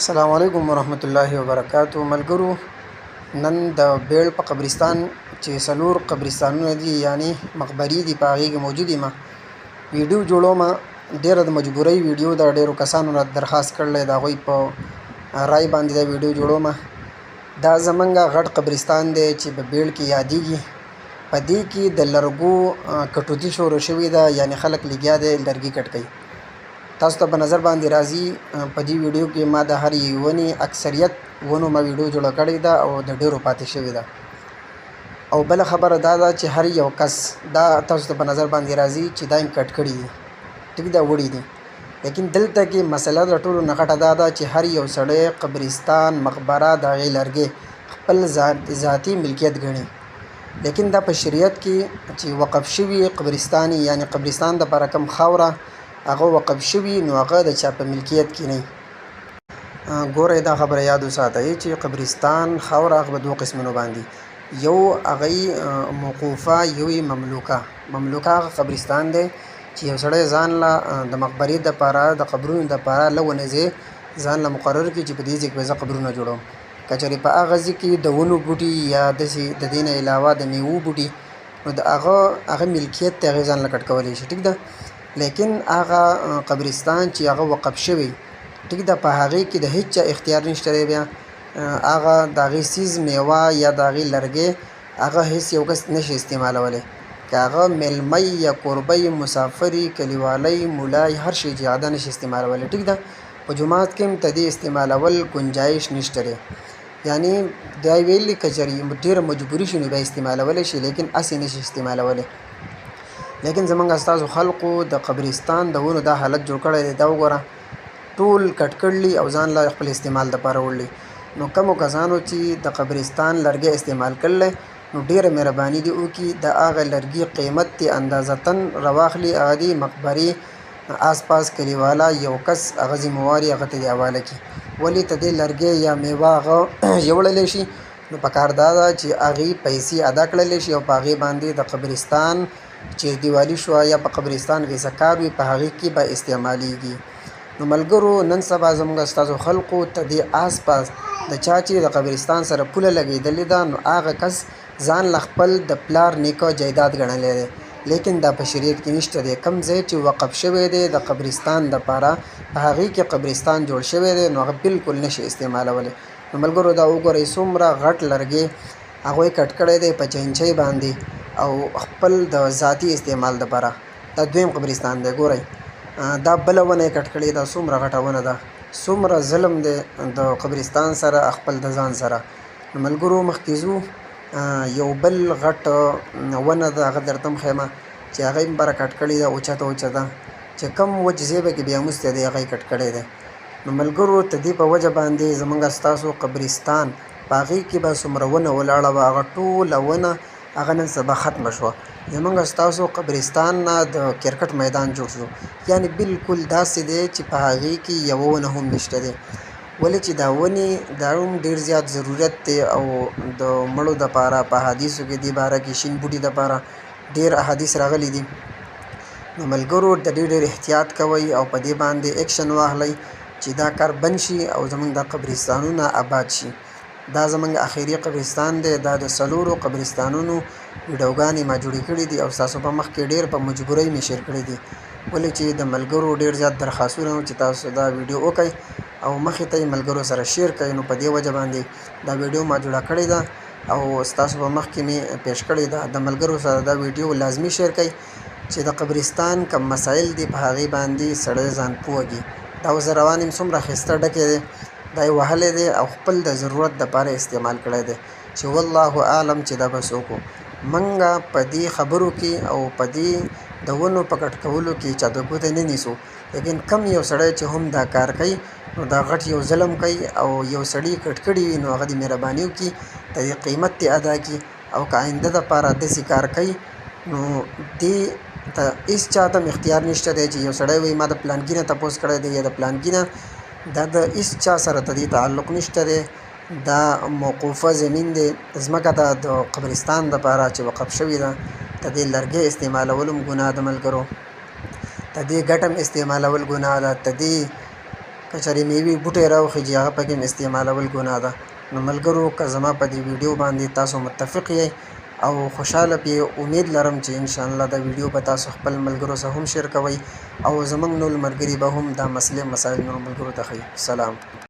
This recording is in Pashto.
السلام علیکم ورحمت الله وبرکاتو. ملګرو، نن د بیړ په قبرستان چې څلور قبرستانونه دي یعنی مقبرې دي په هغې کې موجود یم. ویډیو جوړوم، ډېره د مجبورۍ ویډیو ده. ډېرو کسانو نه درخواست کړی د هغوی په رای باندې دا ویډیو جوړوم. دا زمونږ غټ قبرستان دی چې په بیړ کې یادېږي. په دې کې د لرګو کټوتي شروع شوې ده، یعنی خلک لګیا دی لرګي کټ کوي. تاسو ته په نظر باندې راځي په دې ویډیو کې ما د هر یوې ونې اکثریت ونو ما ویډیو جوړه کړې ده او د ډېرو پاتې شوې ده. او بله خبره دا ده چې هر یو کس دا تاسو ته په نظر باندې راځي چې دا یې کټ کړي دي، ټیک ده، وړي دي. لیکن دلته کې مسله د ټولو نه غټه دا ده چې هر یو سړی قبرستان مقبره د هغې لرګې خپل ذاتي ملکیت ګڼي. لیکن دا په شریعت کې چې وقف شوي قبرستان یعنی قبرستان دپاره کوم خاوره هغه وقف شوي نو هغه د چا په ملکیت کې نه. ګورئ، دا خبره یاد وساتئ چې قبرستان خاوره هغه په دوه قسمونو باندې، یو هغه موقوفه، یو مملوکه. مملوکه هغه قبرستان دی چې یو سړی ځان له د مقبرې دپاره د قبرونو دپاره له ونې ځای ځان له مقرر کړي چې په دې ځای کې به زه قبرونه جوړوم. که چېرې په هغه ځای کې د ونو بوټي یا داسې د دې نه علاوه د میوو بوټي، نو د هغه ملکیت ته هغې ځان له کټ کولی شي، ټیک ده. لیکن هغه قبرستان چې هغه وقف شوی، ټیک ده، په هغې کې د هیڅ چا اختیار نشته دی. بیا هغه د هغې څیز میوه یا د هغې لرګی هغه هیڅ یو کس نشي استعمالولی. که هغه میلمه یا کوربه، مسافري، کلیوالی، مولای، هر شی چې هغه نشي استعمالولی، ټیک ده. په جومات کې هم ته دې استعمالول گنجایش نشته دی. یعنی دا ویلي که چېرې ډېره مجبوري شي نو بیا استعمالولی شي، لیکن هسې نشي استعمالولی. لیکن زمونږ ستاسو خلقو د قبرستان د ونو دا حالت جوړ کړی دی. دا وګوره، ټول کټ کړلي او ځان له خپل استعمال دپاره وړلي. نو کومو کسانو چې د قبرستان لرګی استعمال کړلی، نو ډېره مهرباني دې وکړي د هغه لرګي قیمت دې اندازتن راواخلي، هغه دې مقبرې آس پاس کلیوالا یو کس هغه ذمواري هغه ته دې حواله کړي. ولې ته دې لرګی یا میوه هغه یوړلی شي، نو پکار دا ده چې هغې پیسې ادا کړلی شي او په هغې باندې د قبرستان چې دیوالي شوه یا په قبرستان کې څه کار وي په هغې کې به استعمالیږي. نو ملګرو، نن سبا زموږ ستاسو خلقو ته دې آس پاس د چا چې د قبرستان سره پوله لګېدلې ده، نو هغه کس ځان له خپل د پلار نیکه جایداد ګڼلی دی. لیکن دا په شریعت کې نشته دی. کوم ځای چې وقف شوی دی د قبرستان دپاره، په هغې کې قبرستان جوړ شوی دی، نو هغه بالکل نشي استعمالولی. نو ملګرو، دا وګورئ څومره غټ لرګی هغوی کټ کړی دی په چینچۍ باندې او خپل د ذاتي استعمال دپاره. دا دویم قبرستان دی. ګورئ، دا بله ونه یې کټ کړې ده. څومره غټه ونه ده، څومره ظلم دی د قبرستان سره خپل د ځان سره. نو ملګرو، مخکې ځو، یو بل غټ ونه ده، هغه درته هم ښیم چې هغه یې بره کټ کړې ده، اوچته اوچته، چې کوم وچ ځای به کې بیاموستی دی هغه یې کټ کړی دی. نو ملګرو، د دې په وجه باندې زموږ ستاسو قبرستان په هغې کې به څومره ونه ولاړه وه، هغه ټوله ونه هغه نن سبا ختمه شوه. زموږ ستاسو قبرستان نه د کرکټ میدان جوړ شو، یعنی بالکل داسې دی چې په هغې کې یوه ونه هم نشته دی. ولې چې دا ونې دا هم ډېر زیات ضرورت دی او د مړو دپاره په احادیثو کې دې باره کې شین بوټي دپاره ډېر احادیث راغلي دي. نو ملګرو، د ډېر احتیاط کوئ او په دې باندې ایکشن واخلئ چې دا کار بند شي او زموږ دا قبرستانونه آباد شي. دا زموږ اخري قبرستان دی. دا د څلورو قبرستانونو ویډیوګانې ما جوړې کړي دي او ستاسو په مخ کې ډېر په مجبورۍ مې شیر کړي دي. ولې چې د ملګرو ډېر زیات درخواستونه و چې تاسو دا ویډیو وکړئ او مخې ته یې ملګرو سره شیر کړئ. نو په دې وجه باندې دا ویډیو ما جوړه کړې ده او ستاسو په مخ کې مې پیش کړې ده. د ملګرو سره دا ویډیو لازمي شیر کړئ چې د قبرستان کوم مسایل دي په هغې باندې سړی ځان پوهږي. دا اوس روان یم، څومره ښایسته ډکې دی، دا یې وهلی دی او خپل د ضرورت دپاره استعمال کړی دی چې والله اعلم چې دا به څوک و. موږ په دې خبرو کې او په دې د ونو په کټ کولو کې چا د ګوتې نه نیسو. لیکن کم یو سړی چې هم دا کار کوي، نو دا غټ یو ظلم کوي او یو سړي کټ کړي وي، نو هغه دې مهرباني وکړي د دې قیمت دې ادا کړي. او که آینده دپاره داسې کار کوي، نو دې ته هېڅ چا ته اختیار نشته دی چې یو سړی وایي ما د پلانګي نه تپوس کړی دی یا د پلانګي نه. دا د هېڅ چا سره ته دې تعلق نشته دی. دا موقوفه زمین دی، ځمکه ده د قبرستان دپاره چې وقف شوې ده. د دې لرګی استعمالول هم ګناه ده ملګرو، د دې ګټه هم استعمالول ګناه ده، د دې که چېرې میوې بوټی راوخیږي هغه پکې هم استعمالول ګناه ده. نو ملګرو که زما په دې ویډیو باندې تاسو متفق یئ او خوشحاله پې امید لرم چې انشاءالله دا ویډیو به تاسو خپل ملګرو سره هم شیر کوئ او زموږ نور ملګري به هم دا مسایل نور ملګرو ته ښیي. سلام.